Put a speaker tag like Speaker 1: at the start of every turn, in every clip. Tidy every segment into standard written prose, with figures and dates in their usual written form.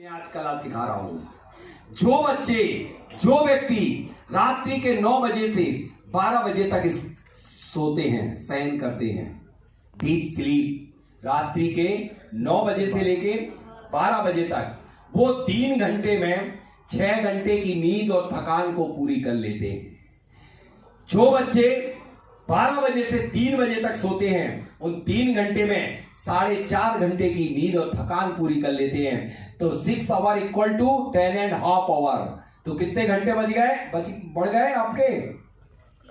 Speaker 1: मैं आज कला सिखा रहा हूं। जो बच्चे, जो व्यक्ति रात्रि के 9 बजे से 12 बजे तक सोते हैं, शयन करते हैं, डीप स्लीप, रात्रि के 9 बजे से लेके 12 बजे तक, वो 3 घंटे में 6 घंटे की नींद और थकान को पूरी कर लेते हैं। जो बच्चे 12 बजे से 3 बजे तक सोते हैं, उन 3 घंटे में 4.5 घंटे की नींद और थकान पूरी कर लेते हैं। तो 6 आवर इक्वल टू 10.5 आवर। तो कितने घंटे बढ़ गए आपके?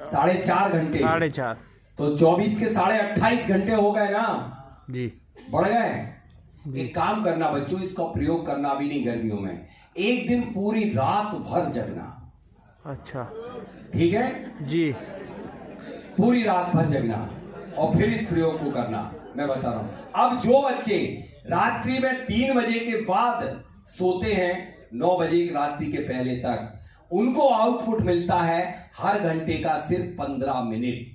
Speaker 1: 4.5 घंटे।
Speaker 2: 4.5।
Speaker 1: तो 24 के 28.5 घंटे हो गए ना
Speaker 2: जी,
Speaker 1: बढ़ गए। एक काम करना बच्चों, इसका प्रयोग करना भी नहीं गर्मियों में, एक दिन पूरी रात भर जगना।
Speaker 2: अच्छा,
Speaker 1: ठीक है
Speaker 2: जी,
Speaker 1: पूरी रात भर जगना और फिर इस प्रयोग को करना। मैं बता रहा हूं। अब जो बच्चे रात्रि में 3 बजे के बाद सोते हैं 9 बजे रात्रि के पहले तक, उनको आउटपुट मिलता है हर घंटे का सिर्फ 15 मिनट।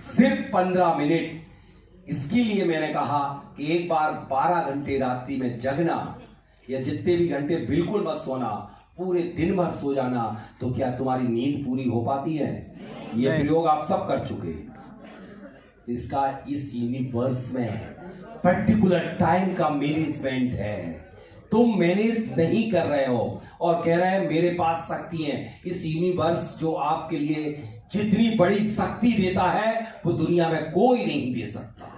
Speaker 1: सिर्फ 15 मिनट। इसके लिए मैंने कहा कि एक बार 12 घंटे रात्रि में जगना, या जितने भी घंटे बिल्कुल मत सोना, पूरे दिन भर सो जाना, तो क्या तुम्हारी नींद पूरी हो पाती है? ये प्रयोग आप सब कर चुके हैं। इसका इस यूनिवर्स में पर्टिकुलर टाइम का मैनेजमेंट है। तुम मैनेज नहीं कर रहे हो और कह रहे हैं मेरे पास शक्ति है। इस यूनिवर्स जो आपके लिए जितनी बड़ी शक्ति देता है वो दुनिया में कोई नहीं दे सकता।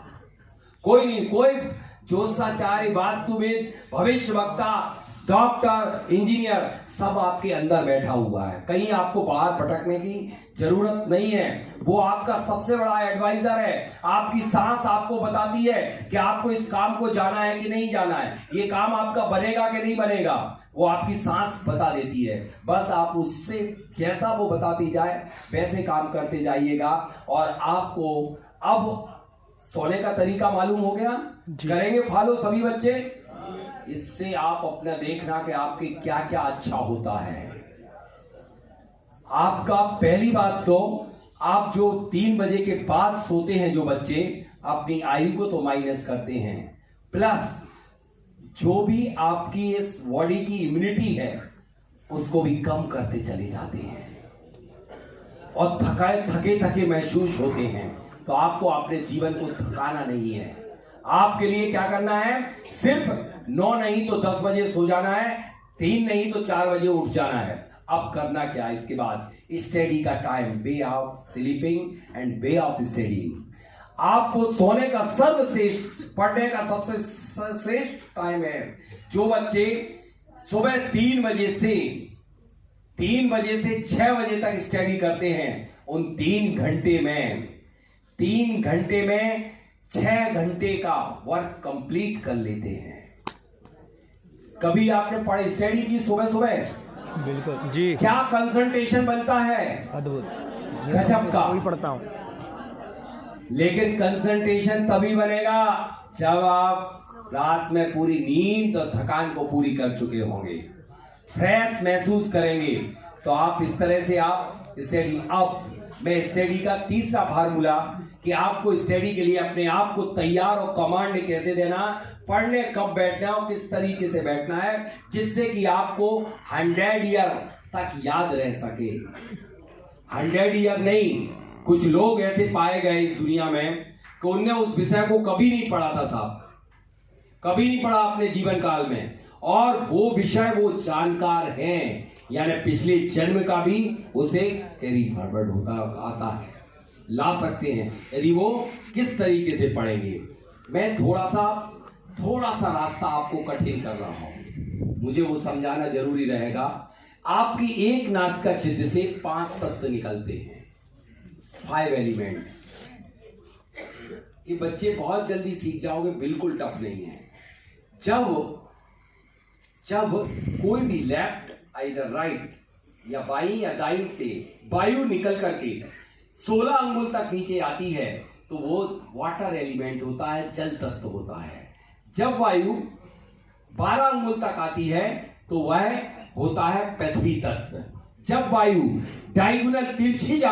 Speaker 1: कोई नहीं। कोई ज्योतिषाचार्य, वास्तुविद, भविष्यवक्ता, डॉक्टर, इंजीनियर, सब आपके अंदर बैठा हुआ है। कहीं आपको बाहर भटकने की जरूरत नहीं है। वो आपका सबसे बड़ा एडवाइजर है। आपकी सांस आपको बताती है कि आपको इस काम को जाना है कि नहीं जाना है, ये काम आपका बनेगा कि नहीं बनेगा, वो आपकी सांस बता देती है। बस आप उससे जैसा वो बताती जाए वैसे काम करते जाइएगा। और आपको अब सोने का तरीका मालूम हो गया? करेंगे फॉलो सभी बच्चे? इससे आप अपना देखना कि आपके क्या क्या अच्छा होता है। आपका पहली बात तो, आप जो 3 बजे के बाद सोते हैं जो बच्चे, अपनी आयु को तो माइनस करते हैं, प्लस जो भी आपकी इस बॉडी की इम्यूनिटी है उसको भी कम करते चले जाते हैं और थके थके महसूस होते हैं। तो आपको अपने जीवन को थकाना नहीं है। आपके लिए क्या करना है? सिर्फ 9 नहीं तो 10 बजे सो जाना है, 3 नहीं तो 4 बजे उठ जाना है। अब करना क्या है इसके बाद? स्टडी का time, way of sleeping and way of studying. आपको सोने का सर्वश्रेष्ठ, पढ़ने का सबसे श्रेष्ठ टाइम है। जो बच्चे सुबह 3 बजे से 6 बजे तक स्टडी करते हैं, उन 3 घंटे में 6 घंटे का वर्क कंप्लीट कर लेते हैं। कभी आपने स्टडी की सुबह सुबह?
Speaker 2: बिल्कुल जी।
Speaker 1: क्या कंसंट्रेशन बनता है?
Speaker 2: अद्भुत,
Speaker 1: गजब का।
Speaker 2: वही पढ़ता हूं।
Speaker 1: लेकिन कंसंट्रेशन तभी बनेगा जब आप रात में पूरी नींद और थकान को पूरी कर चुके होंगे, फ्रेश महसूस करेंगे। तो आप इस तरह से आप स्टडी। अब मैं स्टडी का तीसरा फार्मूला, कि आपको स्टडी के लिए अपने आप को तैयार और कमांड कैसे देना, पढ़ने कब बैठना और किस तरीके से बैठना है, जिससे कि आपको 100 ईयर तक याद रह सके। 100 ईयर नहीं, कुछ लोग ऐसे पाए गए इस दुनिया में कि उनने उस विषय को कभी नहीं पढ़ा था साहब, कभी नहीं पढ़ा अपने जीवन काल में, और वो विषय वो जानकार हैं, यानी पिछले जन्म का भी उसे कैरी फॉरवर्ड होता आता है, ला सकते हैं यदि वो किस तरीके से पढ़ेंगे। मैं थोड़ा सा रास्ता आपको कठिन कर रहा हूं, मुझे वो समझाना जरूरी रहेगा। आपकी एक नासिका छिद्र से 5 तत्व निकलते हैं, 5 एलिमेंट। ये बच्चे बहुत जल्दी सीख जाओगे, बिल्कुल टफ नहीं है। जब कोई भी लेफ्ट, आइदर राइट या बाई या दाई से वायु निकल करके 16 अंगुल तक नीचे आती है, तो वो वाटर एलिमेंट होता है, जल तत्व होता है। जब वायु 12 अंगुल तक आती है तो वह होता है पृथ्वी तत्व। जब वायु डायगोनल तिरछी जा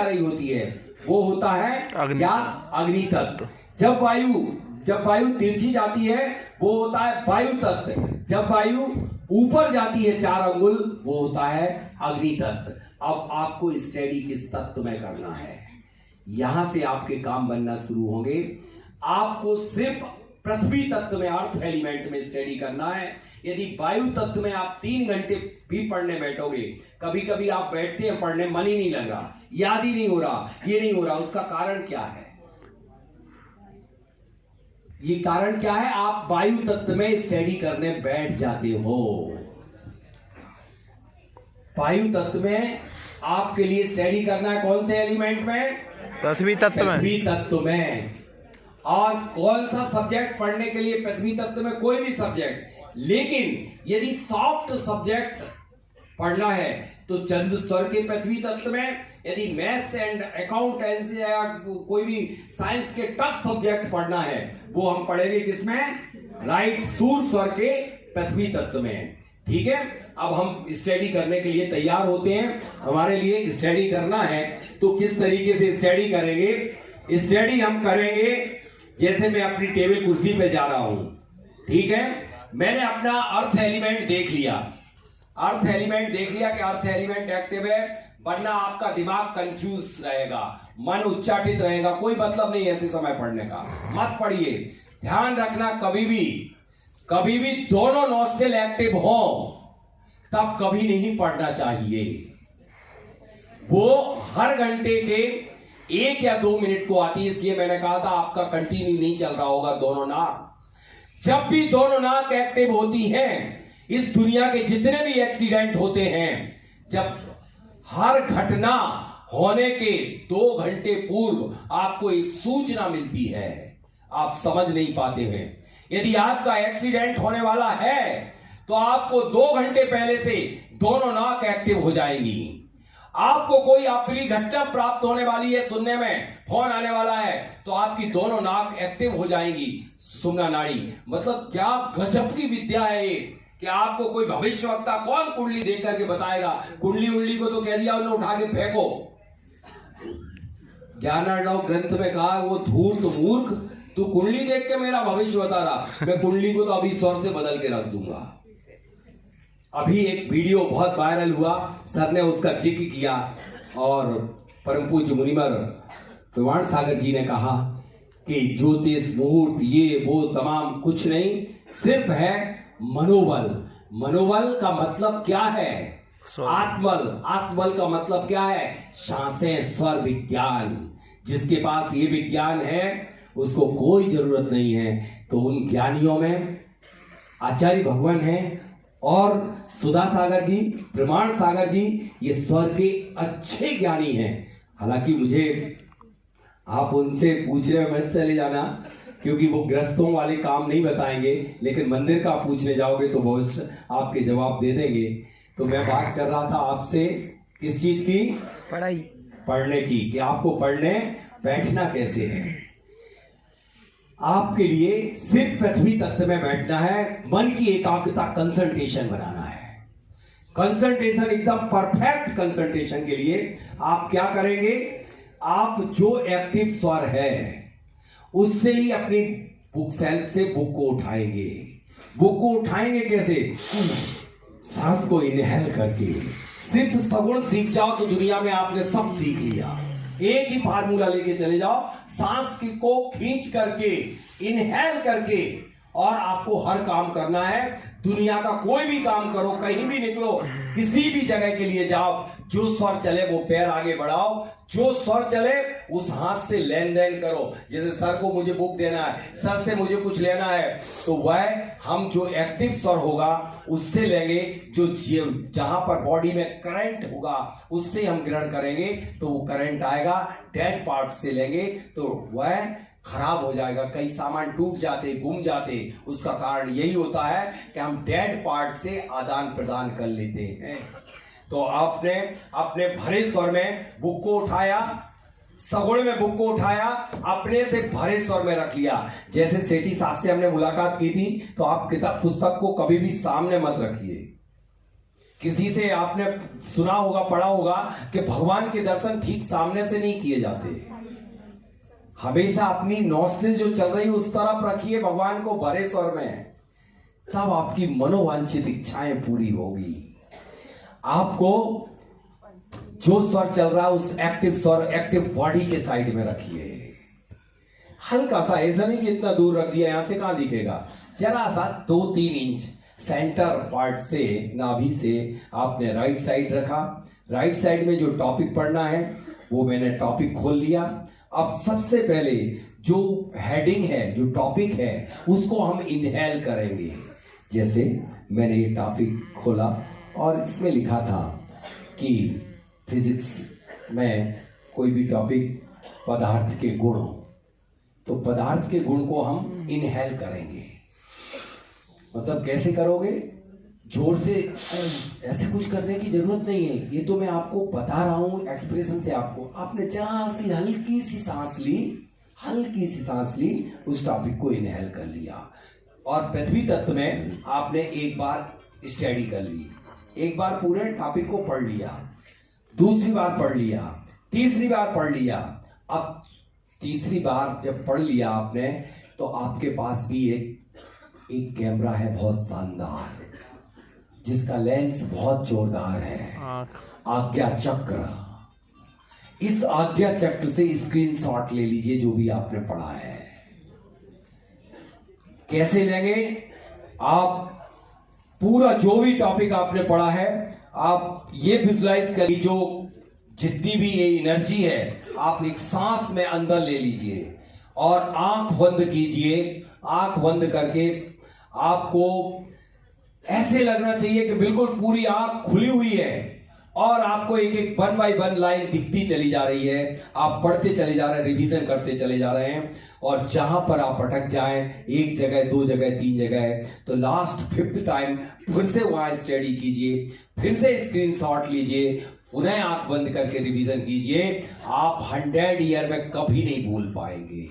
Speaker 1: रही होती है, वो होता है अग्नि तत्व। जब वायु जब वायु तिरछी जाती है वो होता है वायु तत्व, जब वायु ऊपर जाती है 4 अंगुल वो होता है अग्नि तत्व। अब आपको स्टडी किस तत्व में करना है, यहां से आपके काम बनना शुरू होंगे। आपको सिर्फ पृथ्वी तत्व में, अर्थ एलिमेंट में स्टडी करना है। यदि वायु तत्व में आप 3 घंटे भी पढ़ने बैठोगे, कभी कभी आप बैठते हैं पढ़ने, मन ही नहीं लग रहा, याद ही नहीं हो रहा, ये नहीं हो रहा, उसका कारण क्या है? ये कारण क्या है? आप वायु तत्व में स्टडी करने बैठ जाते हो। वायु तत्व में आपके लिए स्टडी करना है कौन से एलिमेंट में?
Speaker 2: पृथ्वी तत्व में।
Speaker 1: पृथ्वी तत्व में। और कौन सा सब्जेक्ट पढ़ने के लिए? पृथ्वी तत्व में कोई भी सब्जेक्ट। लेकिन यदि सॉफ्ट सब्जेक्ट पढ़ना है तो चंद्र स्वर के पृथ्वी तत्व में। यदि मैथ्स एंड अकाउंटेंसी या कोई भी साइंस के टफ सब्जेक्ट पढ़ना है वो हम पढ़ेंगे किसमें? राइट, सूर्य स्वर के पृथ्वी तत्व में। ठीक है, अब हम स्टडी करने के लिए तैयार होते हैं। हमारे लिए स्टडी करना है तो किस तरीके से स्टडी करेंगे? स्टडी हम करेंगे जैसे मैं अपनी टेबल कुर्सी पे जा रहा हूं। ठीक है, मैंने अपना अर्थ एलिमेंट देख लिया, अर्थ एलिमेंट देख लिया कि अर्थ एलिमेंट एक्टिव है, वरना आपका दिमाग कंफ्यूज रहेगा, मन उच्चाटित रहेगा। कोई मतलब नहीं ऐसे समय पढ़ने का, मत पढ़िए। ध्यान रखना कभी भी दोनों नॉस्ट्रल एक्टिव हो तब कभी नहीं पढ़ना चाहिए। वो हर घंटे के 1 या 2 मिनट को आती है, इसलिए मैंने कहा था आपका कंटिन्यू नहीं चल रहा होगा दोनों नाक। जब भी दोनों नाक एक्टिव होती हैं, इस दुनिया के जितने भी एक्सीडेंट होते हैं, जब हर घटना होने के 2 घंटे पूर्व आपको एक सूचना मिलती है, आप समझ नहीं पाते हैं। यदि आपका एक्सीडेंट होने वाला है तो आपको 2 घंटे पहले से दोनों नाक एक्टिव हो जाएंगी। आपको कोई अप्रिय घटना प्राप्त होने वाली है, सुनने में फोन आने वाला है, तो आपकी दोनों नाक एक्टिव हो जाएंगी, सुमना नाड़ी। मतलब क्या गजब की विद्या है ये कि आपको कोई भविष्यवक्ता कौन कुंडली देख करके बताएगा? कुंडली उंडली को तो कह दिया उन्होंने उठा के फेंको। ज्ञानार्णव ग्रंथ में कहा वो धूर्त मूर्ख, तू कुंडली देख के मेरा भविष्य बता रहा, मैं कुंडली को तो अभी स्वर से बदल के रख दूंगा। अभी एक वीडियो बहुत वायरल हुआ, सर ने उसका जिक्र किया और परम पूज्य मुनिवर प्रमाण सागर जी ने कहा कि ज्योतिष मुहूर्त ये वो तमाम कुछ नहीं, सिर्फ है मनोबल। मनोबल का मतलब क्या है? आत्मबल। आत्मबल का मतलब क्या है? सांसें, स्वर विज्ञान। जिसके पास ये विज्ञान है उसको कोई जरूरत नहीं है। तो उन ज्ञानियों में आचार्य भगवान हैं और सुधा सागर जी, प्रमाण सागर जी, ये स्वर के अच्छे ज्ञानी हैं। हालांकि मुझे आप उनसे पूछने मत चले जाना, क्योंकि वो ग्रस्तों वाले काम नहीं बताएंगे, लेकिन मंदिर का पूछने जाओगे तो बहुत आपके जवाब दे देंगे। तो मैं बात कर रहा था आपसे किस चीज की? पढ़ने की, कि आपको पढ़ने बैठना कैसे है। आपके लिए सिर्फ पृथ्वी तत्व में बैठना है, मन की एकाग्रता, कंसंट्रेशन बनाना है। कंसंट्रेशन एकदम परफेक्ट कंसंट्रेशन के लिए आप क्या करेंगे? आप जो एक्टिव स्वर है उससे ही अपनी बुक सेल्फ से बुक को उठाएंगे। बुक को उठाएंगे कैसे? सांस को इनहेल करके। सिर्फ सगुण सीख जाओ तो दुनिया में आपने सब सीख लिया। एक ही फार्मूला लेके चले जाओ, सांस को खींच करके, इनहेल करके, और आपको हर काम करना है। दुनिया का कोई भी काम करो, कहीं भी निकलो, किसी भी जगह के लिए जाओ, जो स्वर चले वो पैर आगे बढ़ाओ, जो स्वर चले उस हाथ से लेन देन करो। जैसे सर को मुझे बुक देना है, सर से मुझे कुछ लेना है, तो वह हम जो एक्टिव स्वर होगा उससे लेंगे, जो जहां पर बॉडी में करंट होगा उससे हम ग्रहण करेंगे, तो वो करंट आएगा। डेड पार्ट से लेंगे तो वह खराब हो जाएगा, कई सामान टूट जाते, गुम जाते। उसका कारण यही होता है कि हम डेड पार्ट से आदान प्रदान कर लेते हैं। तो आपने अपने भरे स्वर में बुक को उठाया, सगुण में बुक को उठाया, अपने से भरे स्वर में रख लिया। जैसे सेठी साहब से हमने मुलाकात की थी, तो आप किताब पुस्तक को कभी भी सामने मत रखिए। किसी से आपने सुना होगा, पढ़ा होगा कि भगवान के दर्शन ठीक सामने से नहीं किए जाते। हमेशा अपनी नॉस्ट्रिल जो चल रही है उस तरफ रखिए, भगवान को भरे स्वर में, तब आपकी मनोवांछित इच्छाएं पूरी होगी। आपको जो स्वर चल रहा है उस एक्टिव स्वर, एक्टिव बॉडी के साइड में रखिए। हल्का सा, ऐसा नहीं कि इतना दूर रख दिया, यहां से कहां दिखेगा, जरा सा 2-3 इंच सेंटर पार्ट से, नाभि से आपने राइट साइड रखा। राइट साइड में जो टॉपिक पढ़ना है वो मैंने टॉपिक खोल लिया। अब सबसे पहले जो हेडिंग है, जो टॉपिक है, उसको हम इनहेल करेंगे। जैसे मैंने ये टॉपिक खोला और इसमें लिखा था कि फिजिक्स में कोई भी टॉपिक पदार्थ के गुण, तो पदार्थ के गुण को हम इनहेल करेंगे। मतलब कैसे करोगे? जोर से ऐसे कुछ करने की जरूरत नहीं है, ये तो मैं आपको बता रहा हूं एक्सप्रेशन से। आपने जरा सी हल्की सी सांस ली, हल्की सी सांस ली, उस टॉपिक को इनहेल कर लिया। और पृथ्वी तत्व में आपने एक बार स्टडी कर ली, एक बार पूरे टॉपिक को पढ़ लिया, दूसरी बार पढ़ लिया, तीसरी बार पढ़ लिया। अब तीसरी बार जब पढ़ लिया आपने, तो आपके पास भी एक कैमरा है बहुत शानदार, जिसका लेंस बहुत जोरदार है, आज्ञा चक्र। इस आज्ञा चक्र से स्क्रीनशॉट ले लीजिए जो भी आपने पढ़ा है। कैसे लेंगे? आप पूरा जो भी टॉपिक आपने पढ़ा है, आप ये विजुलाइज करिए, जो जितनी भी ये एनर्जी है आप एक सांस में अंदर ले लीजिए और आंख बंद कीजिए। आंख बंद करके आपको ऐसे लगना चाहिए कि बिल्कुल पूरी आंख खुली हुई है और आपको एक एक 1 बाय 1 लाइन दिखती चली जा रही है। आप पढ़ते चले जा रहे हैं, रिवीजन करते चले जा रहे हैं, और जहां पर आप अटक जाएं, 1 जगह 2 जगह 3 जगह, तो लास्ट 5th टाइम फिर से वहां स्टडी कीजिए, फिर से स्क्रीनशॉट लीजिए, पुनः आंख बंद करके रिवीजन कीजिए। आप 100 ईयर में कभी नहीं भूल पाएंगे,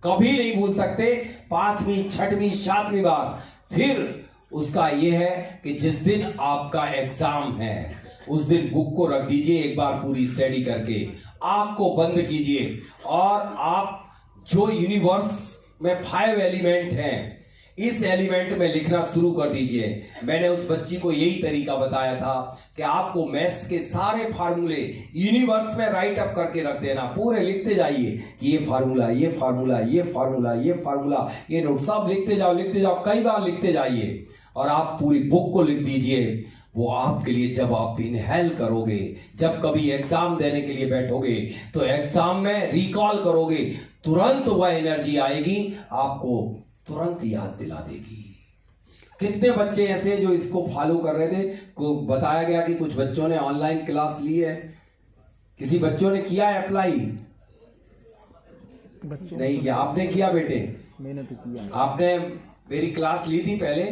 Speaker 1: कभी नहीं भूल सकते। 5वीं 6वीं 7वीं बार फिर उसका यह है कि जिस दिन आपका एग्जाम है उस दिन बुक को रख दीजिए, एक बार पूरी स्टडी करके आंख को बंद कीजिए, और आप जो यूनिवर्स में 5 एलिमेंट हैं, इस एलिमेंट में लिखना शुरू कर दीजिए। मैंने उस बच्ची को यही तरीका बताया था कि आपको मैथ्स के सारे फार्मूले यूनिवर्स में राइट अप करके रख देना, पूरे लिखते जाइए कि ये फार्मूला, ये फार्मूला, ये फार्मूला, ये फार्मूला, ये नोट, सब लिखते जाओ, कई बार लिखते जाइए, और आप पूरी बुक को लिख दीजिए। वो आपके लिए, जब आप इनहेल करोगे, जब कभी एग्जाम देने के लिए बैठोगे, तो एग्जाम में रिकॉल करोगे, तुरंत वह एनर्जी आएगी, आपको तुरंत याद दिला देगी। कितने बच्चे ऐसे जो इसको फॉलो कर रहे थे? को बताया गया कि कुछ बच्चों ने ऑनलाइन क्लास ली है, किसी बच्चों ने किया है अप्लाई? नहीं किया। आपने किया बेटे?
Speaker 2: मैंने तो किया।
Speaker 1: आपने मेरी क्लास ली थी पहले?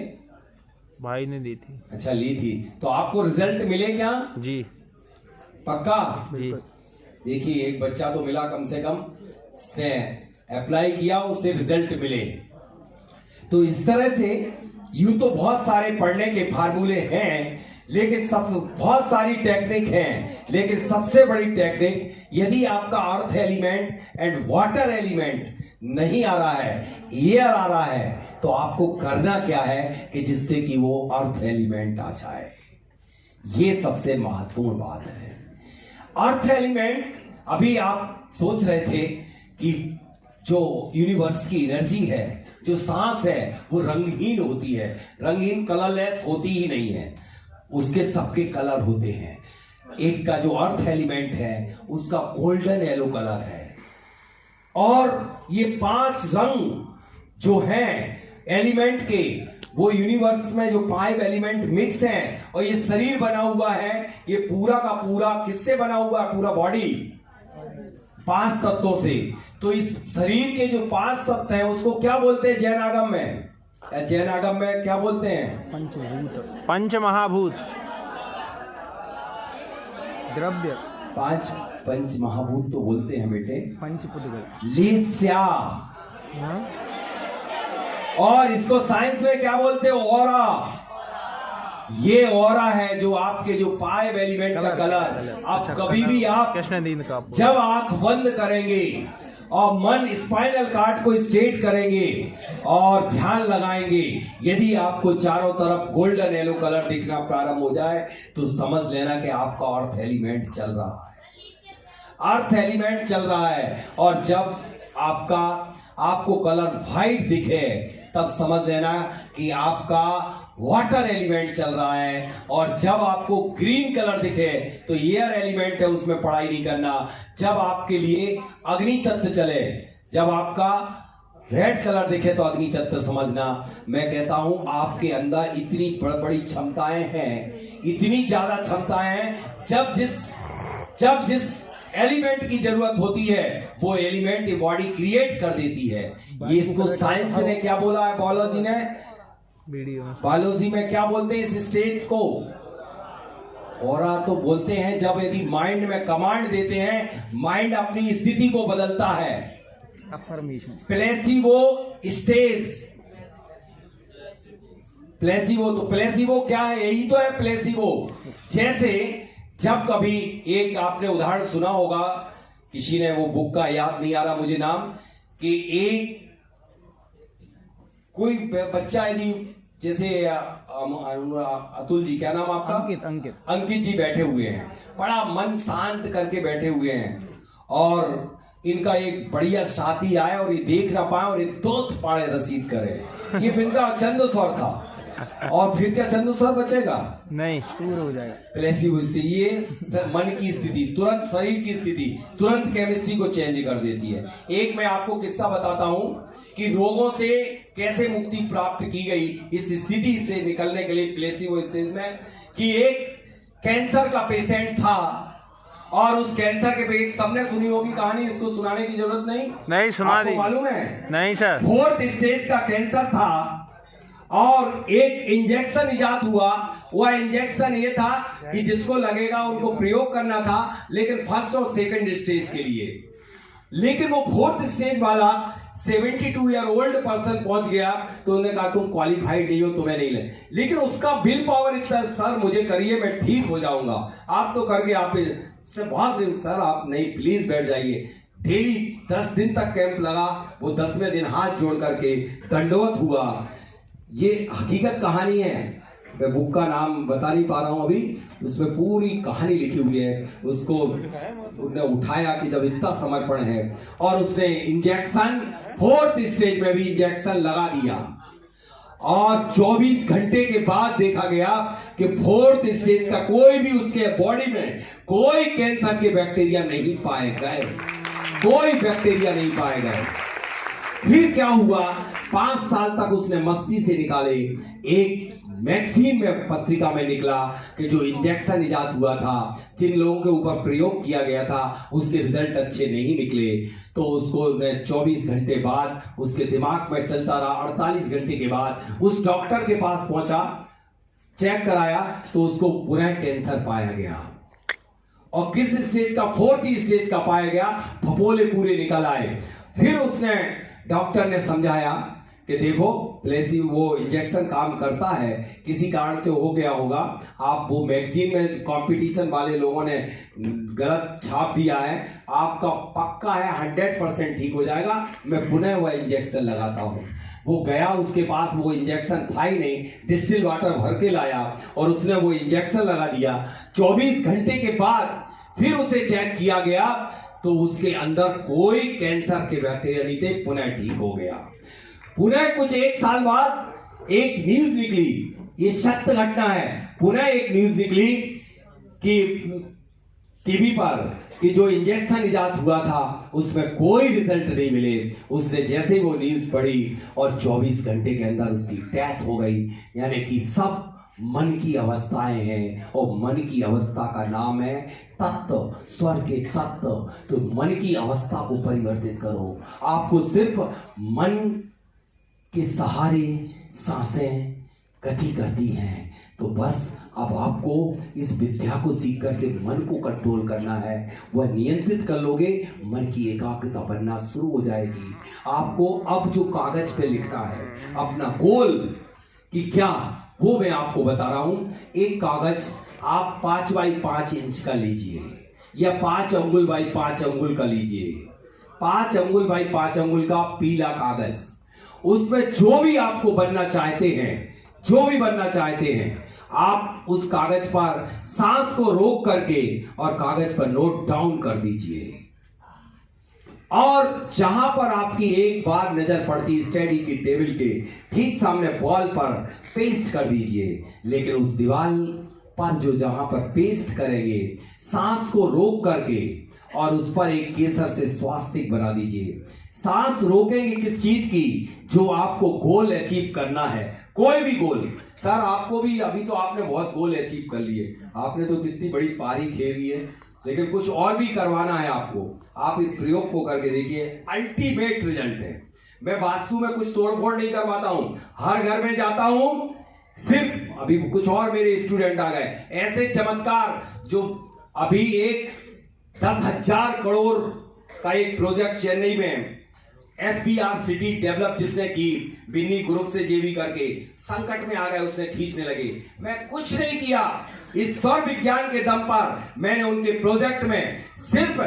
Speaker 2: भाई ने दी थी।
Speaker 1: अच्छा, ली थी। तो आपको रिजल्ट मिले क्या?
Speaker 2: जी।
Speaker 1: पक्का?
Speaker 2: जी।
Speaker 1: देखिए, एक बच्चा तो मिला कम से कम, उसने अप्लाई किया, उससे रिजल्ट मिले। तो इस तरह से यूं तो बहुत सारे पढ़ने के फार्मूले हैं, लेकिन बहुत सारी टेक्निक हैं, लेकिन सबसे बड़ी टेक्निक, यदि आपका earth element and water element नहीं आ रहा है, एयर आ रहा है, तो आपको करना क्या है कि जिससे कि वो अर्थ एलिमेंट आ जाए। ये सबसे महत्वपूर्ण बात है। अर्थ एलिमेंट, अभी आप सोच रहे थे कि जो यूनिवर्स की एनर्जी है, जो सांस है, वो रंगहीन होती है, रंगहीन कलरलेस होती ही नहीं है, उसके सबके कलर होते हैं। एक का जो अर्थ एलिमेंट है उसका गोल्डन येलो कलर है, और ये 5 रंग जो हैं एलिमेंट के, वो यूनिवर्स में जो 5 एलिमेंट मिक्स हैं, और ये शरीर बना हुआ है, ये पूरा का पूरा किससे बना हुआ है? पूरा बॉडी 5 तत्वों से। तो इस शरीर के जो 5 तत्व हैं उसको क्या बोलते हैं जैन आगम में? जैन आगम में क्या बोलते हैं?
Speaker 2: पंचभूत, पंच महाभूत, द्रव्य। 5
Speaker 1: पंच महाभूत तो बोलते हैं बेटे,
Speaker 2: पंचपुद्गल,
Speaker 1: लेस्या। और इसको साइंस में क्या बोलते हैं? ऑरा। ये ऑरा है जो आपके जो 5 एलिमेंट का कलर। अब कभी भी आप
Speaker 2: कृष्ण दिन का
Speaker 1: जब आंख बंद करेंगे और मन स्पाइनल कार्ड को स्ट्रेट करेंगे और ध्यान लगाएंगे। यदि आपको चारों तरफ गोल्डन येलो कलर दिखना प्रारंभ हो जाए तो समझ लेना कि आपका अर्थ एलिमेंट चल रहा है, अर्थ एलिमेंट चल रहा है। और जब आपको कलर व्हाइट दिखे तब समझ लेना कि आपका वाटर एलिमेंट चल रहा है। और जब आपको ग्रीन कलर दिखे तो एयर एलिमेंट है, उसमें पढ़ाई नहीं करना। जब आपके लिए अग्नि तत्व चले, जब आपका रेड कलर दिखे तो अग्नि तत्व समझना। मैं कहता हूं आपके अंदर इतनी बड़ी क्षमताएं हैं, इतनी ज्यादा क्षमताएं हैं। जब जिस एलिमेंट की जरूरत होती है वो एलिमेंट ये बॉडी क्रिएट कर देती है। ये इसको साइंस ने क्या बोला है, बायोलॉजी ने, बायोलॉजी में क्या बोलते हैं इस स्टेट को, ऑरा तो बोलते हैं। जब यदि माइंड में कमांड देते हैं, माइंड अपनी स्थिति को बदलता है।
Speaker 2: अफर्मेशन,
Speaker 1: प्लेसिबो स्टेज, प्लेसिबो, तो प्लेसिबो क्या है, यही तो है प्लेसिबो। जैसे जब कभी एक आपने उदाहरण सुना होगा, किसी ने, वो बुक का याद नहीं आ रहा मुझे नाम, कि एक कोई बच्चा यदि, जैसे अतुल जी, क्या नाम आपका, अंकित जी बैठे हुए हैं, बड़ा मन शांत करके बैठे हुए हैं, और इनका एक बढ़िया साथी आए और ये देख ना पाए और एक दो थप्पड़ रसीद करे। ये इनका चंद स्वर था, और फिर क्या चंद स्वर बचेगा, नहीं, सूर हो जाएगा। प्लेसिबो स्टेज, ये मन की स्थिति, तुरंत शरीर की स्थिति तुरंत केमिस्ट्री को चेंज कर देती है। एक मैं आपको किस्सा बताता हूं कि रोगों से कैसे मुक्ति प्राप्त की गई इस स्थिति से निकलने के लिए प्लेसिबो स्टेज में, कि एक कैंसर का पेशेंट था, और उस कैंसर के पे सबने सुनी होगी कहानी, इसको सुनाने की जरूरत नहीं सुना दी, मालूम है? नहीं सर। 4th स्टेज का कैंसर था और एक इंजेक्शन इजाद हुआ। वह इंजेक्शन ये था कि जिसको लगेगा उनको प्रयोग करना था, लेकिन 1st और 2nd स्टेज के लिए। लेकिन वो 4th स्टेज वाला 72 ईयर ओल्ड पर्सन पहुंच गया, तो उन्होंने कहा तुम क्वालिफाइड नहीं हो, तुम्हें नहीं ले। लेकिन उसका विल पावर इतना, सर मुझे करिए, मैं ठीक हो जाऊंगा, आप तो करके आप बहुत, सर आप नहीं, प्लीज बैठ जाइए। डेली 10 दिन तक कैंप लगा, वो 10वें दिन हाथ जोड़ करके दंडवत हुआ। ये हकीकत कहानी है, मैं बुक का नाम बता नहीं पा रहा हूं अभी, उसमें पूरी कहानी लिखी हुई है। उसको उसने उठाया कि जब इतना समर्पण है, और उसने इंजेक्शन 4th स्टेज में भी इंजेक्शन लगा दिया, और 24 घंटे के बाद देखा गया कि 4th स्टेज का कोई भी उसके बॉडी में कोई कैंसर के बैक्टीरिया नहीं पाए गए, कोई बैक्टीरिया नहीं पाए गए। फिर क्या हुआ, 5 साल तक उसने मस्ती से निकाले। एक मैगजीन में, पत्रिका में निकला कि जो इंजेक्शन इजाद हुआ था, जिन लोगों के ऊपर प्रयोग किया गया था, उसके रिजल्ट अच्छे नहीं निकले। तो उसको 24 घंटे बाद उसके दिमाग में चलता रहा। 48 घंटे के बाद उस डॉक्टर के पास पहुंचा, चेक कराया, तो उसको पुनः कैंसर पाया गया। और किस स्टेज का, 4th स्टेज का पाया गया, फपोले पूरे निकल आए। फिर उसने, डॉक्टर ने समझाया कि देखो प्लेसिबो, वो इंजेक्शन काम करता है, किसी कारण से हो गया होगा, आप वो मैगजीन में कंपटीशन वाले लोगों ने गलत छाप दिया है, आपका पक्का है 100% ठीक हो जाएगा, मैं पुनः वह इंजेक्शन लगाता हूं। वो गया, उसके पास वो इंजेक्शन था ही नहीं, डिस्टिल वाटर भर के लाया और उसने वो इंजेक्शन लगा दिया। 24 घंटे के बाद फिर उसे चेक किया गया तो उसके अंदर कोई कैंसर के बैक्टीरिया नहीं थे, पुनः ठीक हो गया। पुनः कुछ 1 साल बाद एक न्यूज निकली, ये सत्य घटना है, पुनः एक न्यूज निकली कि टीवी पर कि जो इंजेक्शन इजाद हुआ था उसमें कोई रिजल्ट नहीं मिले। उसने जैसे ही वो न्यूज पढ़ी और 24 घंटे के अंदर उसकी डेथ हो गई। यानी कि सब मन की अवस्थाएं हैं, और मन की अवस्था का नाम है तत्व, स्वर के तत्व। तो मन की अवस्था को परिवर्तित करो। आपको सिर्फ मन के सहारे सांसें गति करती हैं। तो बस अब आपको इस विद्या को सीख करके मन को कंट्रोल करना है, वह नियंत्रित कर लोगे, मन की एकाग्रता बनना शुरू हो जाएगी। आपको अब जो कागज पे लिखना है अपना गोल कि क्या, वो मैं आपको बता रहा हूं। एक कागज आप 5 बाई 5 इंच का लीजिए या 5 अंगुल बाई 5 अंगुल का लीजिए। 5 अंगुल बाई 5 अंगुल का पीला कागज, उसमें जो भी आपको बनना चाहते हैं, जो भी बनना चाहते हैं, आप उस कागज पर सांस को रोक करके और कागज पर नोट डाउन कर दीजिए। और जहां पर आपकी एक बार नजर पड़ती स्टडी की टेबल के ठीक सामने वॉल पर पेस्ट कर दीजिए। लेकिन उस दीवार पर जो जहां पर पेस्ट करेंगे, सांस को रोक करके और उस पर एक केसर से स्वास्तिक बना दीजिए। सांस रोकेंगे किस चीज की? जो आपको गोल अचीव करना है, कोई भी गोल। सर आपको भी, अभी तो आपने बहुत गोल अचीव कर लिए, आपने तो कितनी बड़ी पारी खेली है, लेकिन कुछ और भी करवाना है आपको। आप इस प्रयोग को करके देखिए, अल्टीमेट रिजल्ट है। मैं वास्तु में कुछ तोड़फोड़ नहीं करवाता हूं, हर घर में जाता हूं। सिर्फ अभी कुछ और मेरे स्टूडेंट आ गए, ऐसे चमत्कार जो अभी एक 10,000 करोड़ का एक प्रोजेक्ट चेन्नई में SBR सिटी डेवलप जिसने की, बिन्नी ग्रुप से जेबी करके, संकट में आ गए, उसने खींचने लगे। मैं कुछ नहीं किया, इस सौर विज्ञान के दम पर मैंने उनके प्रोजेक्ट में सिर्फ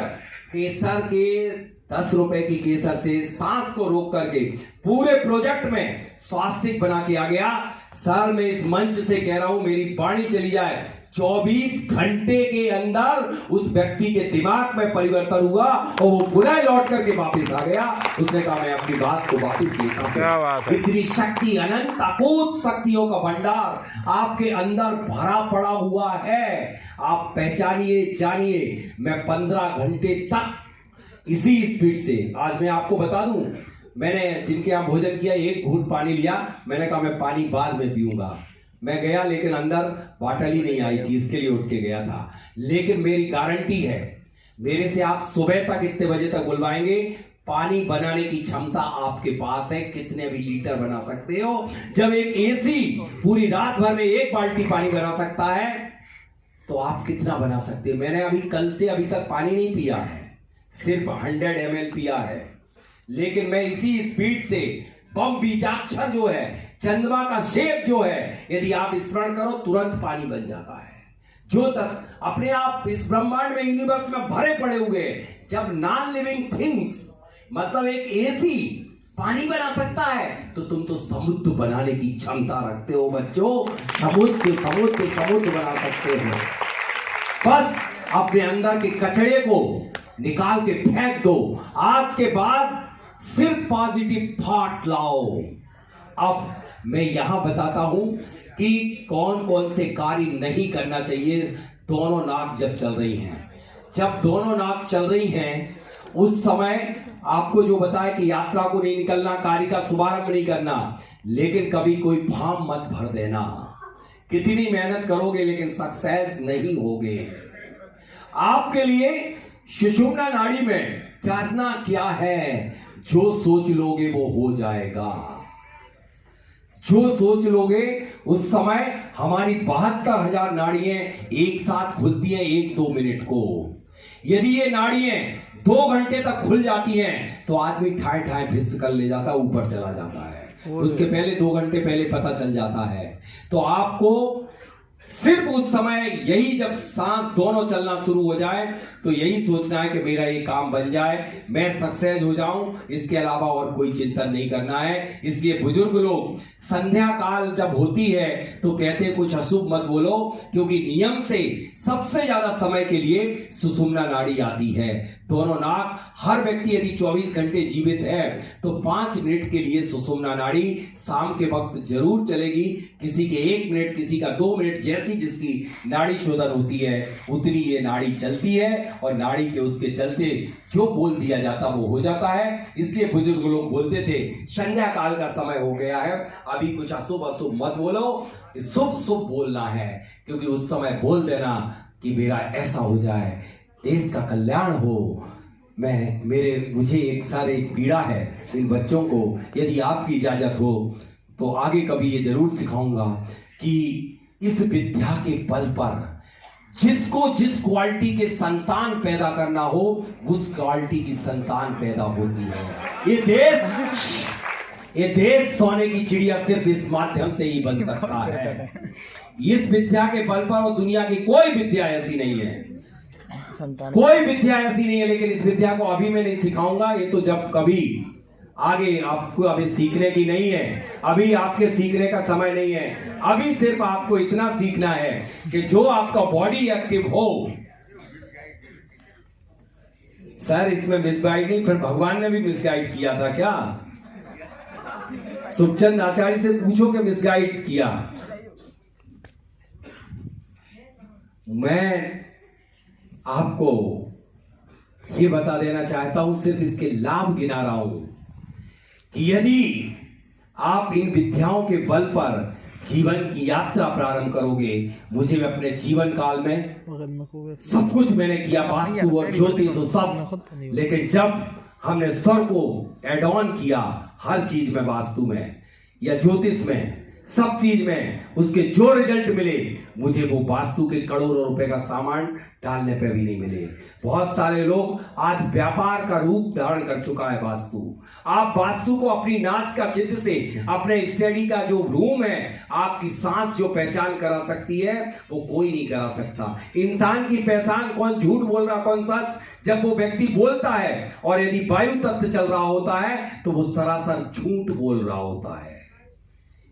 Speaker 1: केसर के 10 रुपए की केसर से सांस को रोक करके पूरे प्रोजेक्ट में स्वास्तिक बना के आ गया। सर मैं इस मंच से कह रहा हूं, मेरी वाणी चली जाए, 24 घंटे के अंदर उस व्यक्ति के दिमाग में परिवर्तन हुआ और वो पुनः लौट करके वापस आ गया। उसने कहा मैं अपनी बात को वापस लेता हूं। इतनी शक्ति, अनंत अकूत शक्तियों का भंडार आपके अंदर भरा पड़ा हुआ है। आप पहचानिए, जानिए। मैं 15 घंटे तक इसी स्पीड से, आज मैं आपको बता दूं, मैंने जिनके यहां भोजन किया, एक घूंट पानी लिया, मैंने कहा मैं पानी बाद में पीऊंगा। मैं गया लेकिन अंदर बाटल ही नहीं आई थी, इसके लिए उठ के गया था। लेकिन मेरी गारंटी है, मेरे से आप सुबह तक इतने बजे तक बुलवाएंगे, पानी बनाने की क्षमता आपके पास है, कितने भी लीटर बना सकते हो। जब एक एसी पूरी रात भर में 1 बाल्टी पानी बना सकता है, तो आप कितना बना सकते हो। मैंने अभी कल से अभी तक पानी नहीं पिया है, सिर्फ 100 ml पिया है। लेकिन मैं इसी स्पीड से, बम बीजाक्षर जो है, चंद्रमा का शेप जो है, यदि आप स्मरण करो तुरंत पानी बन जाता है। जो तक अपने आप इस ब्रह्मांड में, यूनिवर्स में भरे पड़े हुए, जब नॉन लिविंग थिंग्स मतलब एक एसी पानी बना सकता है, तो तुम तो समुद्र बनाने की क्षमता रखते हो बच्चों। समुद्र समुद्र समुद्र बना सकते हो। बस अपने अंदर के कचरे को निकाल के फेंक दो। आज के बाद सिर्फ पॉजिटिव थॉट लाओ। अब मैं यहां बताता हूं कि कौन कौन से कार्य नहीं करना चाहिए दोनों नाक जब चल रही हैं। जब दोनों नाक चल रही हैं, उस समय आपको जो बताया कि यात्रा को नहीं निकलना, कार्य का शुभारंभ नहीं करना, लेकिन कभी कोई फार्म मत भर देना। कितनी मेहनत करोगे लेकिन सक्सेस नहीं होगे। आपके लिए सुषुम्ना नाड़ी में करना क्या है? जो सोच लोगे वो हो जाएगा। जो सोच लोगे, उस समय हमारी 72,000 नाड़ियां एक साथ खुलती हैं 1-2 मिनट को। यदि ये नाड़ियां 2 घंटे तक खुल जाती हैं, तो आदमी ठाए ठाए फिस कर ले जाता है, ऊपर चला जाता है। उसके पहले 2 घंटे पहले पता चल जाता है। तो आपको सिर्फ उस समय यही, जब सांस दोनों चलना शुरू हो जाए, तो यही सोचना है कि मेरा ये काम बन जाए, मैं सक्सेस हो जाऊं। इसके अलावा और कोई चिंतन नहीं करना है। इसलिए बुजुर्ग लोग संध्या काल जब होती है तो कहते हैं कुछ अशुभ मत बोलो, क्योंकि नियम से सबसे ज्यादा समय के लिए सुषुम्ना नाड़ी आती है। दोनों नाक, हर व्यक्ति यदि 24 घंटे जीवित है तो 5 मिनट के लिए सुषुम्ना नाड़ी शाम के वक्त जरूर चलेगी। किसी के 1 मिनट, किसी का 2 मिनट, जैसी जिसकी नाड़ी शोधन होती है उतनी ये नाड़ी चलती है, और नाड़ी के उसके चलते जो बोल दिया जाता वो हो जाता है। इसलिए बुजुर्ग लोग बोलते थे संध्या काल का समय हो गया है, अभी कुछ अशुभ अशुभ मत बोलो, शुभ शुभ बोलना है। क्योंकि उस समय बोल देना कि मेरा ऐसा हो जाए, देश का कल्याण हो। मुझे एक सारे पीड़ा है इन बच्चों को, यदि आपकी इजाजत हो तो आगे कभी ये जरूर सिखाऊंगा कि इस विद्या के बल पर जिसको जिस क्वालिटी के संतान पैदा करना हो, उस क्वालिटी की संतान पैदा होती है। ये देश सोने की चिड़िया सिर्फ इस माध्यम से ही बन सकता है। इस विद्या के बल पर, और दुनिया की कोई विद्या ऐसी नहीं है।
Speaker 2: संतान
Speaker 1: कोई विद्या ऐसी नहीं है, लेकिन इस विद्या को अभी मैं नहीं सिखाऊंगा। ये तो जब कभी आगे आपको अभी सीखने की नहीं है, अभी आपके सीखने का समय नहीं है। अभी सिर्फ आपको इतना सीखना है कि जो आपका बॉडी एक्टिव हो। सर इसमें मिसगाइड नहीं, फिर भगवान ने भी मिसगाइड किया था क्या? सुखचंद आचार्य से पूछो कि मिसगाइड किया। मैं आपको ये बता देना चाहता हूं, सिर्फ इसके लाभ गिना रहा हूं कि यदि आप इन विद्याओं के बल पर जीवन की यात्रा प्रारंभ करोगे। मुझे अपने जीवन काल में सब कुछ मैंने किया, वास्तु और ज्योतिष और सब, लेकिन जब हमने स्वर को एड ऑन किया हर चीज में, वास्तु में या ज्योतिष में, सब चीज में, उसके जो रिजल्ट मिले मुझे वो वास्तु के करोड़ों रुपए का सामान डालने पे भी नहीं मिले। बहुत सारे लोग आज व्यापार का रूप धारण कर चुका है वास्तु। आप वास्तु को अपनी नास का चित्र से, अपने स्टडी का जो रूम है, आपकी सांस जो पहचान करा सकती है वो कोई नहीं करा सकता। इंसान की पहचान कौन झूठ बोल रहा कौन सच, जब वो व्यक्ति बोलता है, और यदि वायु तत्व चल रहा होता है तो वो सरासर झूठ बोल रहा होता है।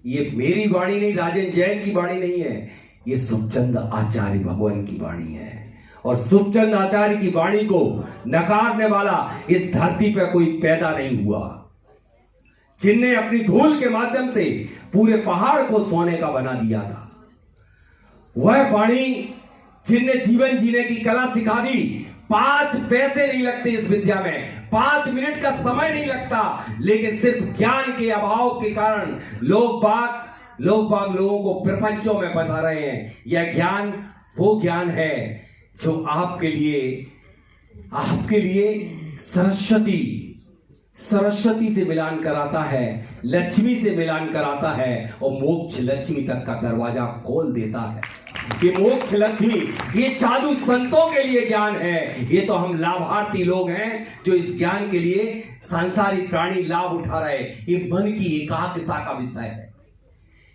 Speaker 1: ये मेरी वाणी नहीं, राजेंद्र जैन की वाणी नहीं है, ये सुखचंद आचार्य भगवान की वाणी है। और सुखचंद आचार्य की वाणी को नकारने वाला इस धरती पर कोई पैदा नहीं हुआ। जिनने अपनी धूल के माध्यम से पूरे पहाड़ को सोने का बना दिया था, वह वाणी जिनने जीवन जीने की कला सिखा दी। 5 पैसे नहीं लगते इस विद्या में, 5 मिनट का समय नहीं लगता, लेकिन सिर्फ ज्ञान के अभाव के कारण लोग बाग लोगों को प्रपंचों में फंसा रहे हैं। यह ज्ञान वो ज्ञान है जो आपके लिए सरस्वती से मिलान कराता है, लक्ष्मी से मिलान कराता है, और मोक्ष लक्ष्मी तक का दरवाजा खोल देता है। ये मोक्ष लक्ष्मी, ये साधु संतों के लिए ज्ञान है। ये तो हम लाभार्थी लोग हैं जो इस ज्ञान के लिए सांसारिक प्राणी लाभ उठा रहे। ये मन की एकाग्रता का विषय है,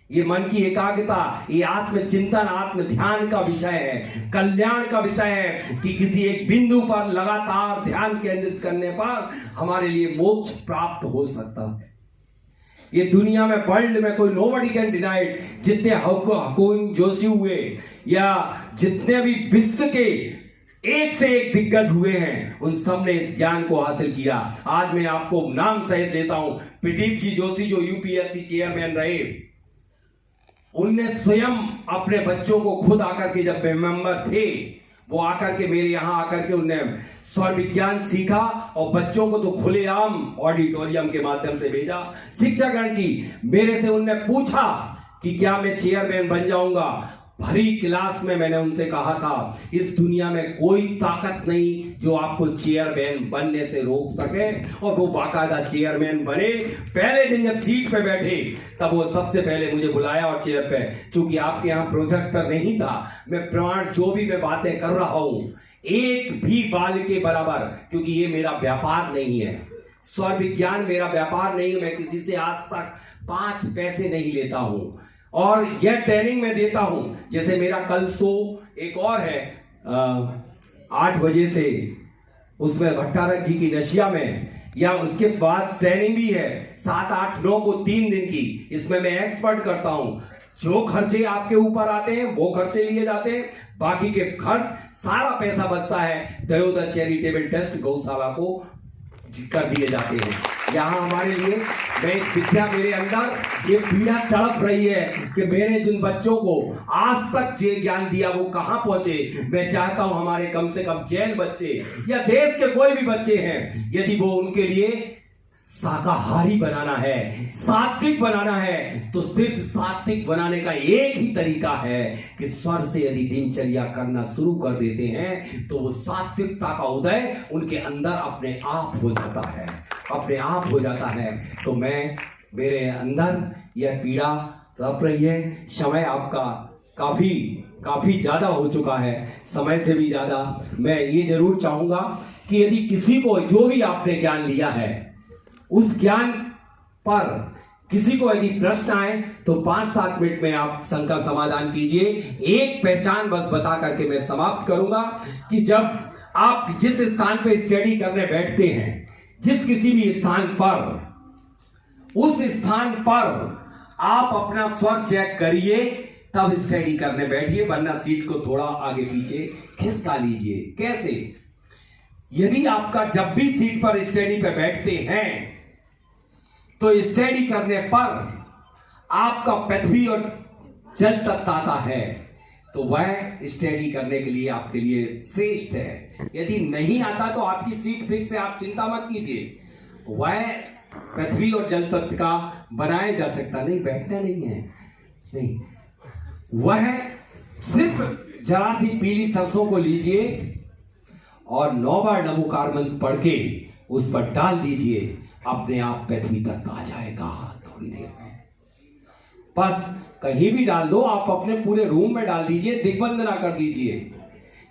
Speaker 1: ये मन की एकाग्रता, ये आत्मचिंतन, आत्म ध्यान का विषय है, कल्याण का विषय है कि किसी एक बिंदु पर लगातार ध्यान केंद्रित करने पर हमारे लिए मोक्ष प्राप्त हो सकता है। ये दुनिया में, वर्ल्ड में कोई नोबडी कैन डिनाइड। जितने हकुइन जोशी हुए या जितने भी विश्व के एक से एक दिग्गज हुए हैं, उन सब ने इस ज्ञान को हासिल किया। आज मैं आपको नाम सहित लेता हूं, प्रदीप जी जोशी जो यूपीएससी चेयरमैन रहे, उनने स्वयं अपने बच्चों को खुद आकर के, जब मेंबर थे वो आकर के मेरे यहां आकर के उनने स्वर विज्ञान सीखा, और बच्चों को तो खुलेआम ऑडिटोरियम के माध्यम से भेजा। शिक्षागण की मेरे से उनने पूछा कि क्या मैं चेयरमैन बन जाऊंगा। भरी क्लास में मैंने उनसे कहा था, इस दुनिया में कोई ताकत नहीं जो आपको चेयरमैन बनने से रोक सके। और वो बाकायदा चेयरमैन बने। पहले दिन जब सीट पे बैठे तब वो सबसे पहले मुझे बुलाया और चेयर पे, चूंकि आपके यहाँ प्रोजेक्टर नहीं था, मैं प्रमाण जो भी मैं बातें कर रहा हूं एक भी बाल के बराबर, क्योंकि ये मेरा व्यापार नहीं है, स्वर विज्ञान मेरा व्यापार नहीं है। मैं किसी से आज तक 5 पैसे नहीं लेता हूं, और यह ट्रेनिंग मैं देता हूं। जैसे मेरा कल शो एक और है 8 बजे से, उसमें भट्टारक जी की नशिया में, या उसके बाद ट्रेनिंग भी है 7, 8, 9 को 3 दिन की। इसमें मैं एक्सपर्ट करता हूं। जो खर्चे आपके ऊपर आते हैं वो खर्चे लिए जाते हैं, बाकी के खर्च सारा पैसा बचता है दयोदय चैरिटेबल ट्रस्ट गौशाला को कर दिए जाते हैं। यहाँ हमारे लिए, मैं इस विद्या, मेरे अंदर ये पीड़ा तड़प रही है कि मैंने जिन बच्चों को आज तक जे ज्ञान दिया वो कहां पहुंचे। मैं चाहता हूं हमारे कम से कम जैन बच्चे या देश के कोई भी बच्चे हैं, यदि वो उनके लिए शाकाहारी बनाना है, सात्विक बनाना है, तो सिर्फ सात्विक बनाने का एक ही तरीका है कि स्वर से यदि दिनचर्या करना शुरू कर देते हैं तो वो सात्विकता का उदय उनके अंदर अपने आप हो जाता है, अपने आप हो जाता है। तो मेरे अंदर यह पीड़ा तड़प रही है। समय आपका काफी ज्यादा हो चुका है, समय से भी ज्यादा। मैं ये जरूर चाहूंगा कि यदि किसी को, जो भी आपने ज्ञान लिया है, उस ज्ञान पर किसी को यदि प्रश्न आए तो 5-7 मिनट में आप शंका समाधान कीजिए। एक पहचान बस बता करके मैं समाप्त करूंगा कि जब आप जिस स्थान पे स्टडी करने बैठते हैं, जिस किसी भी स्थान पर, उस स्थान पर आप अपना स्वर चेक करिए, तब स्टडी करने बैठिए, वरना सीट को थोड़ा आगे पीछे खिसका लीजिए। कैसे? यदि आपका जब भी सीट पर स्टडी पे बैठते हैं तो स्टडी करने पर आपका पृथ्वी और जल तत्व आता है, तो वह स्टडी करने के लिए आपके लिए श्रेष्ठ है। यदि नहीं आता तो आपकी सीट फिक्स है, आप चिंता मत कीजिए, वह पृथ्वी और जल तत्व का बनाया जा सकता नहीं, बैठना नहीं है, नहीं, वह सिर्फ जरा सी पीली सरसों को लीजिए और 9 बार नमोकार मंत्र पढ़ के उस पर डाल दीजिए, अपने आप पृथ्वी तक आ जाएगा थोड़ी देर में। बस कहीं भी डाल दो, आप अपने पूरे रूम में डाल दीजिए, दिग्बंध ना कर दीजिए।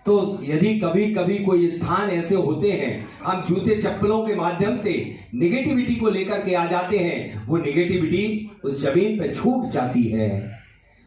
Speaker 1: तो यदि कभी कभी कोई स्थान ऐसे होते हैं, हम जूते चप्पलों के माध्यम से निगेटिविटी को लेकर के आ जाते हैं, वो निगेटिविटी उस जमीन पे छूट जाती है,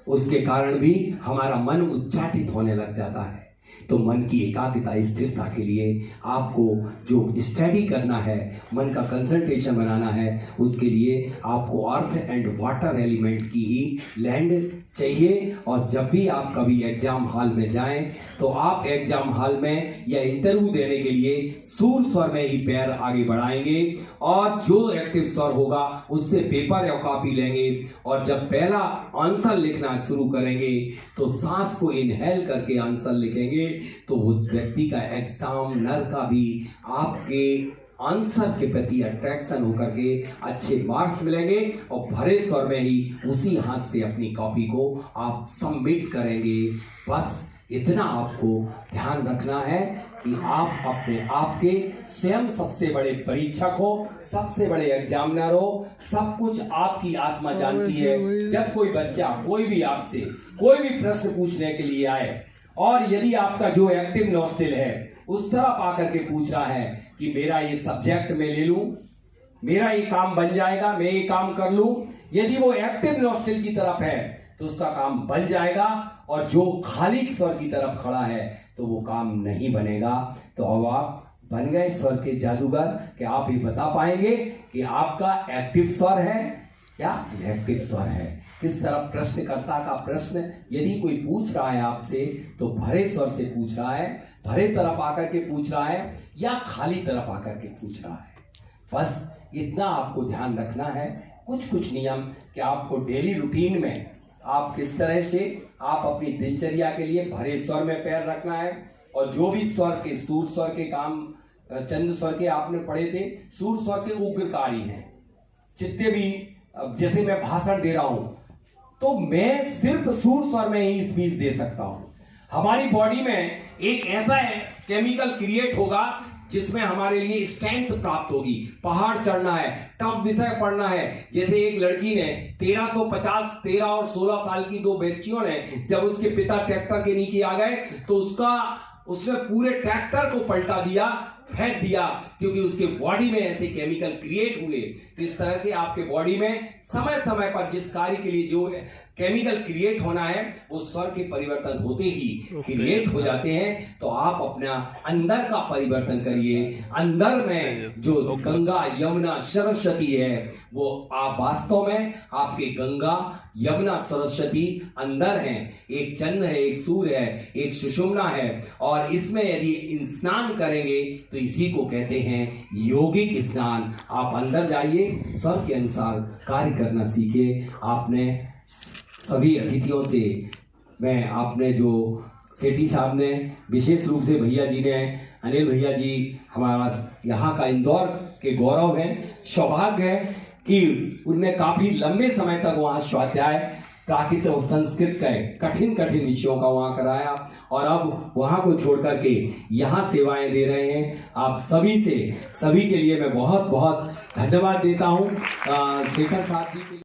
Speaker 1: उसके कारण भी हमारा मन उच्चाटित होने लग जाता है। तो मन की एकाग्रता स्थिरता के लिए आपको जो स्टडी करना है, मन का कंसंट्रेशन बनाना है, उसके लिए आपको अर्थ एंड वाटर एलिमेंट की ही लैंड चाहिए। और जब भी आप कभी एग्जाम हॉल में जाएं तो आप एग्जाम हॉल में या इंटरव्यू देने के लिए सूर स्वर में ही पैर आगे बढ़ाएंगे और जो एक्टिव स्वर होगा उससे पेपर या कॉपी लेंगे और जब पहला आंसर लिखना शुरू करेंगे तो सांस को इनहेल करके आंसर लिखेंगे, तो उस व्यक्ति का एग्जामिनर का भी आपके आंसर के प्रति अट्रैक्शन होकर के अच्छे मार्क्स मिलेंगे और भरे स्वर में ही उसी हाथ से अपनी कॉपी को आप सबमिट करेंगे। बस इतना आपको ध्यान रखना है कि आप अपने आप के स्वयं सबसे बड़े परीक्षक हो, सबसे बड़े एग्जामिनर हो, सब कुछ आपकी आत्मा जानती है। जब कोई बच्चा कोई भी आपसे कोई भी प्रश्न पूछने के लिए आए और यदि आपका जो एक्टिव नॉस्टिल है उस तरफ आकर के पूछ रहा है कि मेरा ये सब्जेक्ट मैं ले लूं, मेरा ये काम बन जाएगा, मैं ये काम कर लूं, यदि वो एक्टिव नॉस्टिल की तरफ है तो उसका काम बन जाएगा और जो खाली स्वर की तरफ खड़ा है तो वो काम नहीं बनेगा। तो अब आप बन गए स्वर के जादूगर कि आप ही बता पाएंगे कि आपका एक्टिव स्वर है या इनएक्टिव स्वर है। किस तरफ प्रश्नकर्ता का प्रश्न यदि कोई पूछ रहा है आपसे तो भरे स्वर से पूछ रहा है, भरे तरफ आकर के पूछ रहा है या खाली तरफ आकर के पूछ रहा है। बस इतना आपको ध्यान रखना है। कुछ नियम कि आपको डेली रूटीन में आप किस तरह से आप अपनी दिनचर्या के लिए भरे स्वर में पैर रखना है और जो भी स्वर के सूर स्वर के काम चंद स्वर के आपने पढ़े थे, सूर स्वर के उग्रकारी हैं। जितने भी जैसे मैं भाषण दे रहा हूं तो मैं सिर्फ सूर स्वर में ही स्पीच दे सकता हूं। हमारी बॉडी में एक ऐसा केमिकल क्रिएट होगा जिसमें हमारे लिए स्ट्रेंथ प्राप्त होगी। पहाड़ चढ़ना है, टफ विषय पढ़ना है। जैसे एक लड़की ने 13 और 16 साल की 2 बच्चियों ने जब उसके पिता ट्रैक्टर के नीचे आ गए तो उसने पूरे ट्रैक्टर को पलटा दिया, फेंक दिया, क्योंकि उसके बॉडी में ऐसे केमिकल क्रिएट हुए। तो इस तरह से आपके बॉडी में समय समय पर जिस कार्य के लिए जो केमिकल क्रिएट होना है वो स्वर के परिवर्तन होते ही क्रिएट हो जाते हैं। तो आप अपना अंदर का परिवर्तन करिए। अंदर में जो गंगा यमुना सरस्वती है वो आप वास्तव में आपके गंगा यमुना सरस्वती अंदर हैं। एक चंद्र है, एक सूर्य है, एक सुषुम्ना है और इसमें यदि स्नान करेंगे तो इसी को कहते हैं योगिक स्नान। आप अंदर जाइए, स्वर के अनुसार कार्य करना सीखिए। आपने सभी अतिथियों से मैं आपने जो सेठी साहब ने विशेष रूप से भैया जी ने, अनिल भैया जी हमारा यहाँ का इंदौर के गौरव हैं, सौभाग्य है कि उनने काफी लंबे समय तक वहाँ स्वाध्याय प्राकृत और संस्कृत का कठिन विषयों का वहाँ कराया और अब वहाँ को छोड़ करके यहाँ सेवाएं दे रहे हैं। आप सभी के लिए मैं बहुत बहुत धन्यवाद देता हूँ। शेखर साहब जी के